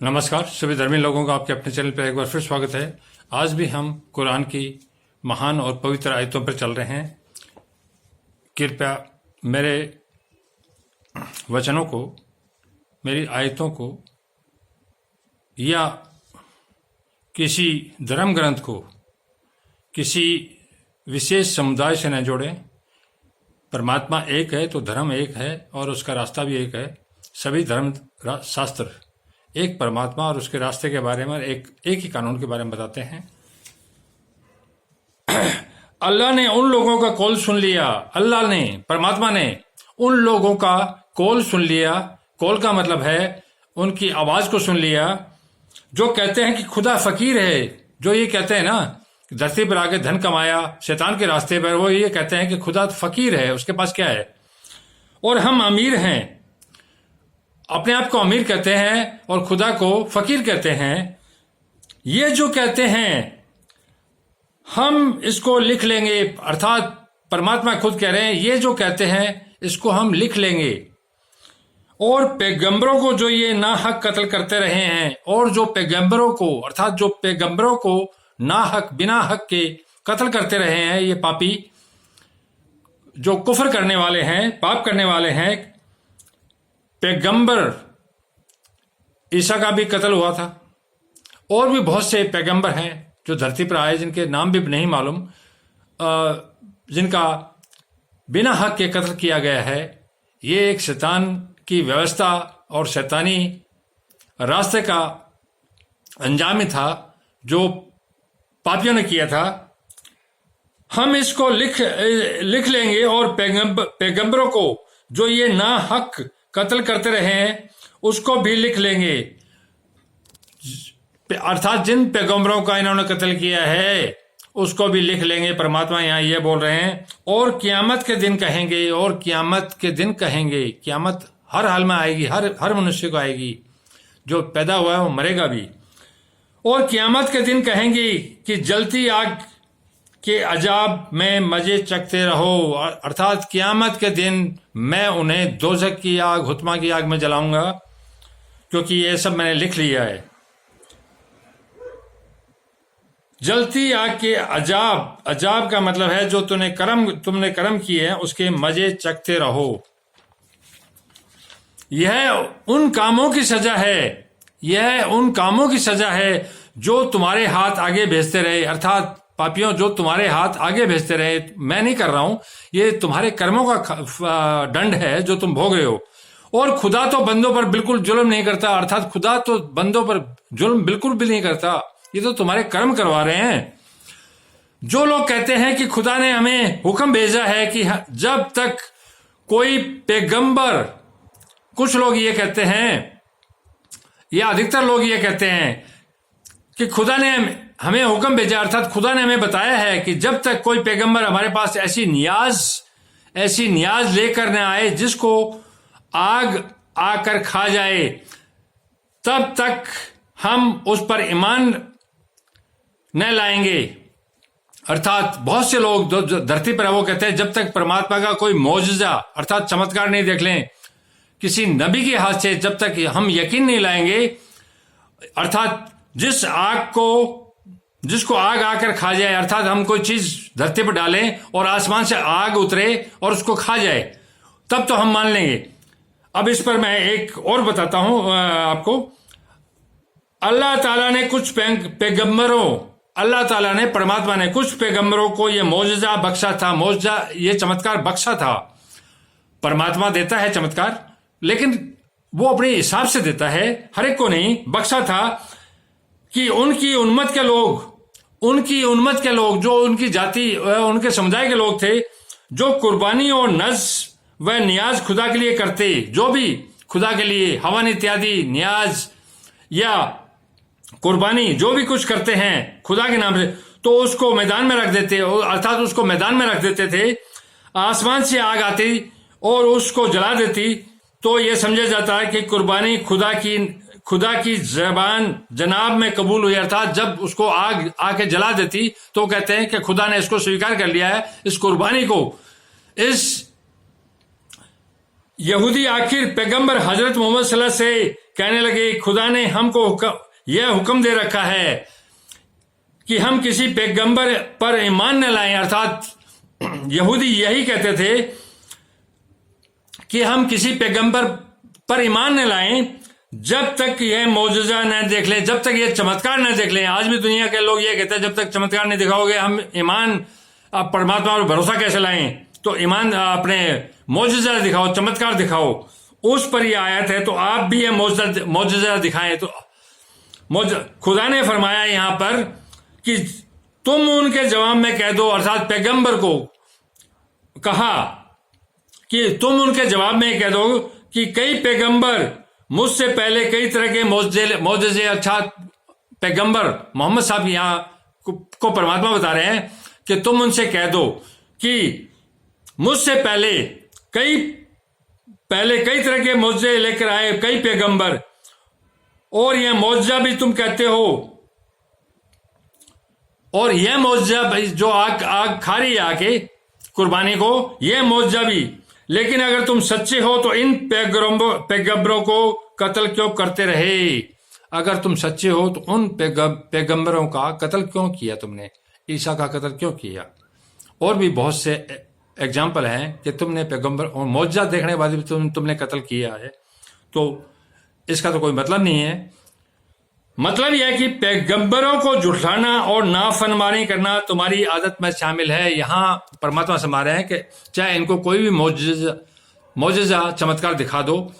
नमस्कार सभी धर्मी लोगों का आपके अपने चैनल पर एक बार फिर स्वागत है। आज भी हम कुरान की महान और पवित्र आयतों पर चल रहे हैं। कृपया मेरे वचनों को, मेरी आयतों को या किसी धर्म ग्रंथ को किसी विशेष समुदाय से न जोड़ें। परमात्मा एक है तो धर्म एक है और उसका रास्ता भी एक है। सभी धर्म शास्त्र एक परमात्मा और उसके रास्ते के बारे में एक ही कानून के बारे में बताते हैं। अल्लाह ने उन लोगों का कॉल सुन लिया। अल्लाह ने, परमात्मा ने उन लोगों का कॉल सुन लिया। कॉल का मतलब है उनकी आवाज को सुन लिया, जो कहते हैं कि खुदा फकीर है। जो ये कहते हैं ना, धरती पर आके धन कमाया शैतान के रास्ते पर, वो ये कहते हैं कि खुदा फकीर है, उसके पास क्या है, और हम अमीर हैं। अपने आप को अमीर कहते हैं और खुदा को फकीर कहते हैं। ये जो कहते हैं हम इसको लिख लेंगे, अर्थात परमात्मा खुद कह रहे हैं ये जो कहते हैं इसको हम लिख लेंगे। और पैगंबरों को जो ये ना हक कत्ल करते रहे हैं, और जो पैगंबरों को, अर्थात जो पैगंबरों को ना हक, बिना हक के कत्ल करते रहे हैं, ये पापी जो कुफर करने वाले हैं, पाप करने वाले हैं। पैगंबर ईसा का भी कत्ल हुआ था, और भी बहुत से पैगंबर हैं जो धरती पर आए जिनके नाम भी नहीं मालूम, जिनका बिना हक के कत्ल किया गया है। ये एक शैतान की व्यवस्था और शैतानी रास्ते का अंजाम ही था जो पापियों ने किया था। हम इसको लिख लेंगे और पैगंबरों को जो ये ना हक कत्ल करते रहे हैं उसको भी लिख लेंगे, अर्थात जिन पैगंबरों का इन्होंने कत्ल किया है उसको भी लिख लेंगे। परमात्मा यहाँ ये बोल रहे हैं। और क़यामत के दिन कहेंगे, और क़यामत के दिन कहेंगे। क़यामत हर हाल में आएगी, हर मनुष्य को आएगी। जो पैदा हुआ है वो मरेगा भी। और क़यामत के दिन कहेंगे कि जलती आग के अजाब में मजे चखते रहो, अर्थात क़यामत के दिन मैं उन्हें दोज़ख की आग, हुत्मा की आग में जलाऊंगा, क्योंकि ये सब मैंने लिख लिया है। जलती आग के अजाब का मतलब है जो तुमने कर्म किए हैं उसके मजे चखते रहो। यह उन कामों की सजा है, यह उन कामों की सजा है जो तुम्हारे हाथ आगे भेजते रहे, अर्थात पापियों जो तुम्हारे हाथ आगे भेजते रहे। मैं नहीं कर रहा हूं, ये तुम्हारे कर्मों का दंड है जो तुम भोग रहे हो। और खुदा तो बंदों पर बिल्कुल जुल्म नहीं करता, अर्थात खुदा तो बंदों पर जुल्म बिल्कुल भी नहीं करता। ये तो तुम्हारे कर्म करवा रहे हैं। जो लोग कहते हैं कि खुदा ने हमें हुक्म भेजा है कि जब तक कोई पैगंबर, कुछ लोग ये कहते हैं, या अधिकतर लोग ये कहते हैं कि खुदा ने हमें हुक्म भेजा, अर्थात खुदा ने हमें बताया है कि जब तक कोई पैगंबर हमारे पास ऐसी न्याज लेकर न आए जिसको आग आकर खा जाए, तब तक हम उस पर ईमान न लाएंगे। अर्थात बहुत से लोग जो धरती पर है वो कहते हैं जब तक परमात्मा का कोई मौजज़ा, अर्थात चमत्कार नहीं देख लें किसी नबी के हाथ से, जब तक हम यकीन नहीं लाएंगे, अर्थात जिसको आग आकर खा जाए, अर्थात हम कोई चीज धरती पर डालें और आसमान से आग उतरे और उसको खा जाए, तब तो हम मान लेंगे। अब इस पर मैं एक और बताता हूं आपको। अल्लाह ताला ने कुछ पैगंबरों, अल्लाह ताला ने, परमात्मा ने कुछ पैगंबरों को यह मौजज़ा बख्शा था, मौजज़ा, ये चमत्कार बख्शा था। परमात्मा देता है चमत्कार, लेकिन वो अपने हिसाब से देता है, हर एक को नहीं। बख्शा था कि उनकी उम्मत के लोग जो उनकी जाति, उनके समुदाय के लोग थे, जो कुर्बानी और नज़ व नियाज खुदा के लिए करते, जो भी खुदा के लिए हवन इत्यादि नियाज या कुर्बानी जो भी कुछ करते हैं खुदा के नाम से, तो उसको मैदान में रख देते, अर्थात उसको मैदान में रख देते थे। आसमान से आग आती और उसको जला देती, तो यह समझा जाता है कि कुर्बानी खुदा की जनाब में कबूल हुई, अर्थात जब उसको आग आके जला देती तो कहते हैं कि खुदा ने इसको स्वीकार कर लिया है, इस कुर्बानी को, यहूदी आखिर पैगंबर हजरत मोहम्मद सल्लल्लाहु अलैहि वसल्लम से कहने लगे, खुदा ने हमको यह हुक्म दे रखा है कि हम किसी पैगंबर पर ईमान न लाएं। अर्थात यहूदी यही कहते थे कि हम किसी पैगंबर पर ईमान न लाएं जब तक यह मौजूजा न देख लें, जब तक यह चमत्कार न देख लें। आज भी दुनिया के लोग ये कहते हैं जब तक चमत्कार नहीं दिखाओगे हम ईमान परमात्मा पर भरोसा कैसे लाएं। तो ईमान अपने मौजूजा दिखाओ, चमत्कार दिखाओ, उस पर यह आयत है। तो आप भी ये मौजूजा दिखाएं। तो खुदा ने फरमाया यहां पर कि तुम उनके जवाब में कह दो, अर्थात पैगंबर को कहा कि तुम उनके जवाब में कह दो कि कई पैगंबर मुझसे पहले कई तरह के मौजज़े, अर्थात पैगंबर मोहम्मद साहब यहां को परमात्मा बता रहे हैं कि तुम उनसे कह दो कि मुझसे पहले कई तरह के मौजज़े लेकर आए कई पैगंबर, और यह मौजज़ा भी तुम कहते हो, और यह मौजज़ा जो आग खा रही है आके कुर्बानी को, यह मौजज़ा भी। लेकिन अगर तुम सच्चे हो तो इन पैगंबरों को कत्ल क्यों करते रहे? अगर तुम सच्चे हो तो उन पैगंबरों का कत्ल क्यों किया? तुमने ईसा का कत्ल क्यों किया? और भी बहुत से एग्जाम्पल हैं कि तुमने पैगंबर और मौजज़ा देखने के बाद भी तुमने कत्ल किया है। तो इसका तो कोई मतलब नहीं है। मतलब यह है कि पैगंबरों को झुठलाना और नाफरमानी करना तुम्हारी आदत में शामिल है। यहां परमात्मा से मारे हैं कि चाहे इनको कोई भी मौजज़ा चमत्कार दिखा दो,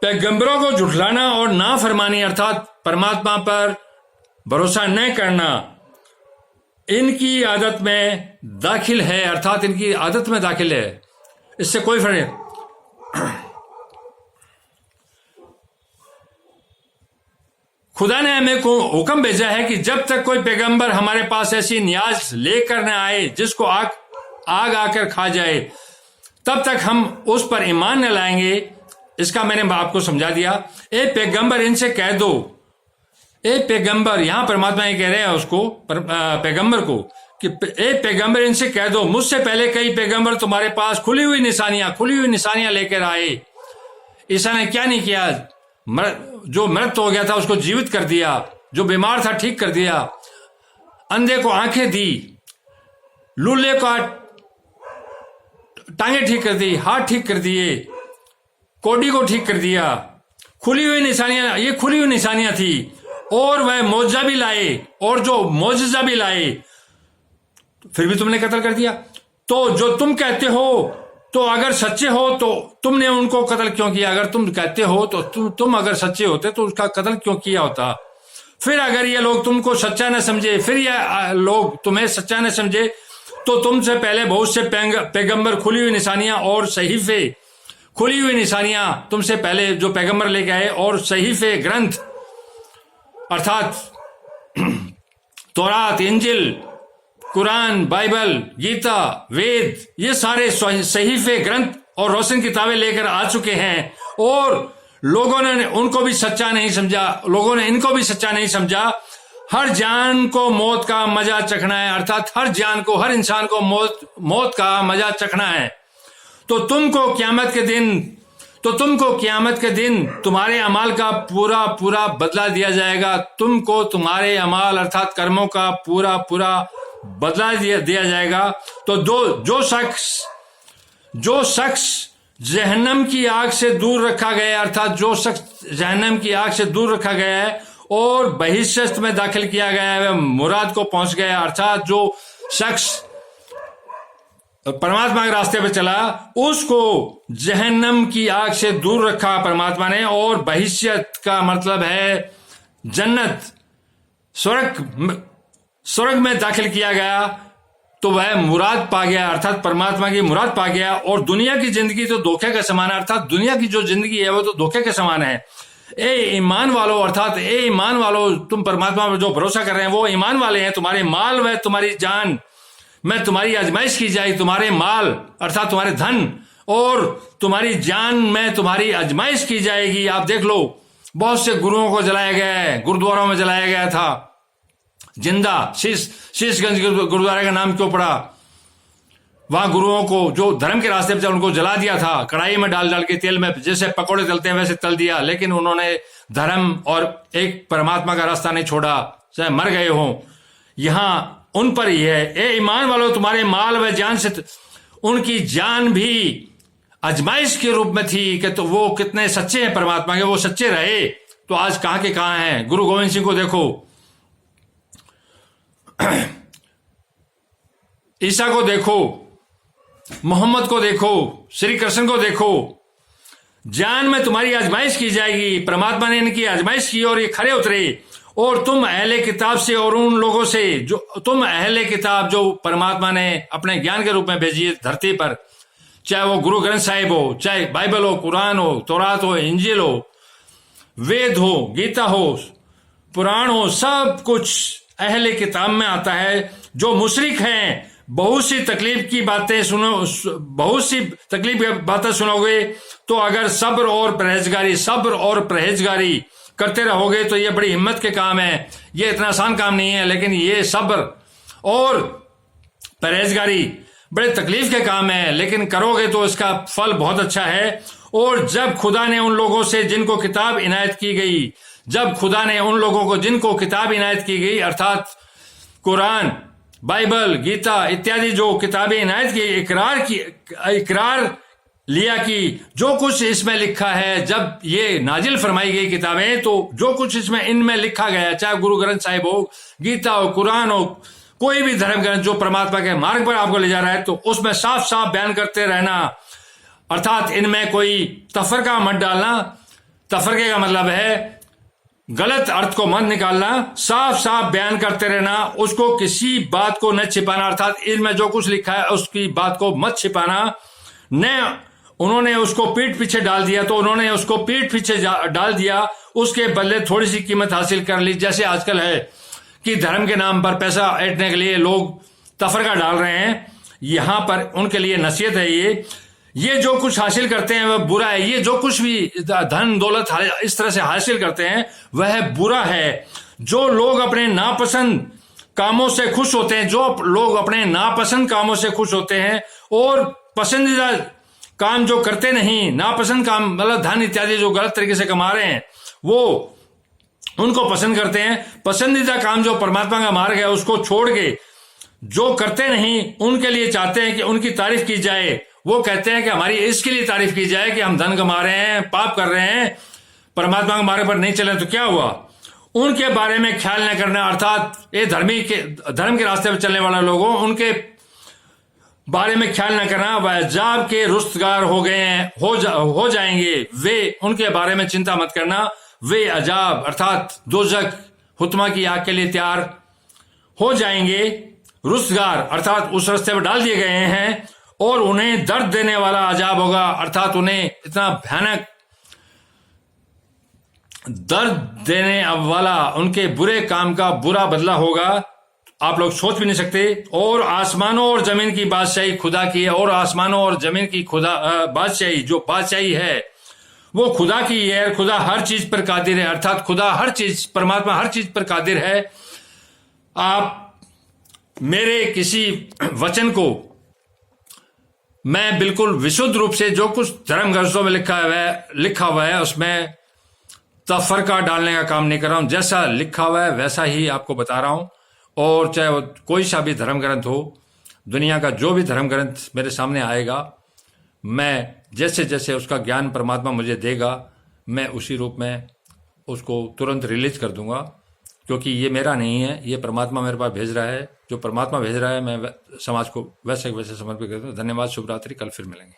पैगंबरों को झुठलाना और नाफरमानी अर्थात परमात्मा पर भरोसा न करना इनकी आदत में दाखिल है, अर्थात इनकी आदत में दाखिल है। इससे कोई फर्क नहीं। खुदा ने हमें को हुक्म भेजा है कि जब तक कोई पैगंबर हमारे पास ऐसी नियाज लेकर न आए जिसको आग आकर खा जाए, तब तक हम उस पर ईमान न लाएंगे। इसका मैंने आपको समझा दिया। ए पैगंबर इनसे कह दो, ए पैगंबर, यहां परमात्मा ये कह रहे हैं उसको पैगंबर को कि ए पैगंबर इनसे कह दो, मुझसे पहले कई पैगंबर तुम्हारे पास खुली हुई निशानियां लेकर आए। ईसा ने क्या नहीं किया? जो मृत हो गया था उसको जीवित कर दिया, जो बीमार था ठीक कर दिया, अंधे को आंखें दी, लूले को टांगे ठीक कर दी, हाथ ठीक कर दिए, कोडी को ठीक कर दिया। खुली हुई निशानियां, ये खुली हुई निशानियां थी। और वह मौजज़ा भी लाए, और जो मौजज़ा भी लाए, फिर भी तुमने कत्ल कर दिया। तो जो तुम कहते हो, तो अगर सच्चे हो तो तुमने उनको कत्ल क्यों किया? अगर तुम कहते हो तो तुम अगर सच्चे होते तो उसका कत्ल क्यों किया होता? फिर अगर ये लोग तुमको सच्चा न समझे, फिर ये लोग तुम्हें सच्चा न समझे, तो तुमसे पहले बहुत से पैगंबर खुली हुई निशानियां और सहीफे, खुली हुई निशानियां तुमसे पहले जो पैगंबर लेके आए, और सहीफे ग्रंथ अर्थात तौरात, इंजिल, कुरान, बाइबल, गीता, वेद, ये सारे सहीफे ग्रंथ और रोशन किताबें लेकर आ चुके हैं। और लोगों ने उनको भी सच्चा नहीं समझा, लोगों ने इनको भी सच्चा नहीं समझा। हर जान को मौत का मजा चखना है, अर्थात हर जान को, हर इंसान को मौत का मजा चखना है। तो तुमको क़यामत के दिन तुम्हारे अमाल का पूरा बदला दिया जाएगा। तुमको तुम्हारे अमाल अर्थात कर्मों का पूरा बदला दिया जाएगा। तो जो शख्स जहन्नम की आग से दूर रखा गया है, अर्थात जो शख्स जहन्नम की आग से दूर रखा गया है और बहिश्त में दाखिल किया गया है, वह मुराद को पहुंच गया। अर्थात जो शख्स परमात्मा के रास्ते पे चला, उसको जहन्नम की आग से दूर रखा परमात्मा ने, और बहिश्त का मतलब है जन्नत, स्वर्ग में दाखिल किया गया। तो वह मुराद पा गया, अर्थात परमात्मा की मुराद पा गया। और दुनिया की जिंदगी तो धोखे का समान है, अर्थात दुनिया की जो जिंदगी है वो तो धोखे के समान है। ए ईमान वालों, अर्थात ए ईमान वालों, तुम परमात्मा पर जो भरोसा कर रहे हैं वो ईमान वाले हैं। तुम्हारे माल व तुम्हारी जान में तुम्हारी आजमाइश की जाएगी। तुम्हारे माल अर्थात तुम्हारे धन और तुम्हारी जान में तुम्हारी आजमाइश की जाएगी। आप देख लो, बहुत से गुरुओं को जलाया गया है, गुरुद्वारों में जलाया गया था जिंदा। शीशगंज गुरुद्वारे का नाम क्यों पड़ा? वहां गुरुओं को जो धर्म के रास्ते पे चल उनको जला दिया था, कढ़ाई में डाल डाल के तेल में जैसे पकौड़े तलते हैं वैसे तल दिया, लेकिन उन्होंने धर्म और एक परमात्मा का रास्ता नहीं छोड़ा, चाहे मर गए हों। यहां उन पर ही है, ए ईमान वालों तुम्हारे माल व जान से उनकी जान भी आजमाइश के रूप में थी कि तो वो कितने सच्चे हैं परमात्मा के, वो सच्चे रहे तो आज कहां के कहां हैं। गुरु गोविंद सिंह को देखो, ईसा को देखो, मोहम्मद को देखो, श्री कृष्ण को देखो, जान में तुम्हारी आजमाइश की जाएगी। परमात्मा ने इनकी आजमाइश की और ये खरे उतरे। और तुम अहले किताब से और उन लोगों से जो तुम अहले किताब जो परमात्मा ने अपने ज्ञान के रूप में भेजी है धरती पर, चाहे वो गुरु ग्रंथ साहिब हो, चाहे बाइबल हो, कुरान हो, तौरात हो, इंजील हो, वेद हो, गीता हो, पुराण हो, सब कुछ अहले किताब में आता है। जो मुशरिक हैं, बहुत सी तकलीफ की बातें सुनो, बहुत सी तकलीफ की बातें सुनोगे तो अगर सब्र और परहेजगारी करते रहोगे तो ये बड़ी हिम्मत के काम है। ये इतना आसान काम नहीं है, लेकिन ये सब्र और परहेजगारी बड़े तकलीफ के काम है, लेकिन करोगे तो इसका फल बहुत अच्छा है। और जब खुदा ने उन लोगों से जिनको किताब इनायत की गई, जब खुदा ने उन लोगों को जिनको किताब इनायत की गई अर्थात कुरान, बाइबल, गीता इत्यादि जो किताबें इनायत की, इकरार लिया कि जो कुछ इसमें लिखा है, जब ये नाजिल फरमाई गई किताबें तो जो कुछ इसमें इनमें लिखा गया, चाहे गुरु ग्रंथ साहिब हो, गीता हो, कुरान हो, कोई भी धर्म ग्रंथ जो परमात्मा के मार्ग पर आपको ले जा रहा है, तो उसमें साफ साफ बयान करते रहना, अर्थात इनमें कोई तफरका मत डालना। तफरके का मतलब है गलत अर्थ को मत निकालना, साफ साफ बयान करते रहना, उसको किसी बात को न छिपाना, अर्थात इनमें जो कुछ लिखा है उसकी बात को मत छिपाना। न उन्होंने उसको पीठ पीछे डाल दिया तो उन्होंने उसको पीठ पीछे डाल दिया, उसके बदले थोड़ी सी कीमत हासिल कर ली। जैसे आजकल है कि धर्म के नाम पर पैसा ऐंठने के लिए लोग तफरका डाल रहे हैं, यहां पर उनके लिए नसीहत है ये जो कुछ हासिल करते हैं वह बुरा है। ये जो कुछ भी धन दौलत इस तरह से हासिल करते हैं वह बुरा है। जो लोग अपने नापसंद कामों से खुश होते हैं, जो लोग अपने नापसंद कामों से खुश होते हैं और पसंदीदा काम जो करते नहीं, नापसंद काम मतलब धन इत्यादि जो गलत तरीके से कमा रहे हैं वो उनको पसंद करते हैं। पसंदीदा काम जो परमात्मा का मार्ग है उसको छोड़ के जो करते नहीं, उनके लिए चाहते हैं कि उनकी तारीफ की जाए। वो कहते हैं कि हमारी इसके लिए तारीफ की जाए कि हम धन कमा रहे हैं, पाप कर रहे हैं, परमात्मा के मार्ग पर नहीं चले तो क्या हुआ। उनके बारे में ख्याल न करना, अर्थात ये धर्म के रास्ते पर चलने वाले लोगों उनके बारे में ख्याल न करना, वह अजाब के रुस्तगार हो गए हैं, हो जाएंगे वे, उनके बारे में चिंता मत करना। वे अजाब अर्थात दोजख हुत्मा की आग के लिए तैयार हो जाएंगे, रुस्तगार अर्थात उस रास्ते पर डाल दिए गए हैं और उन्हें दर्द देने वाला अजाब होगा, अर्थात उन्हें इतना भयानक दर्द देने वाला उनके बुरे काम का बुरा बदला होगा, आप लोग सोच भी नहीं सकते। और आसमानों और जमीन की बादशाही खुदा की है, और आसमानों और जमीन की खुदा बादशाही जो बादशाही है वो खुदा की है। खुदा हर चीज पर कादिर है, अर्थात खुदा हर चीज, परमात्मा हर चीज पर कादिर है। आप मेरे किसी वचन को मैं बिल्कुल विशुद्ध रूप से जो कुछ धर्म ग्रंथों में लिखा हुआ है उसमें तफरका डालने का काम नहीं कर रहा हूं। जैसा लिखा हुआ है वैसा ही आपको बता रहा हूं। और चाहे वो कोई सा भी धर्म ग्रंथ हो, दुनिया का जो भी धर्म ग्रंथ मेरे सामने आएगा, मैं जैसे जैसे उसका ज्ञान परमात्मा मुझे देगा मैं उसी रूप में उसको तुरंत रिलीज कर दूंगा, क्योंकि ये मेरा नहीं है, ये परमात्मा मेरे पास भेज रहा है। जो परमात्मा भेज रहा है मैं समाज को वैसे वैसे समर्पित करता हूँ। धन्यवाद, शुभ रात्रि, कल फिर मिलेंगे।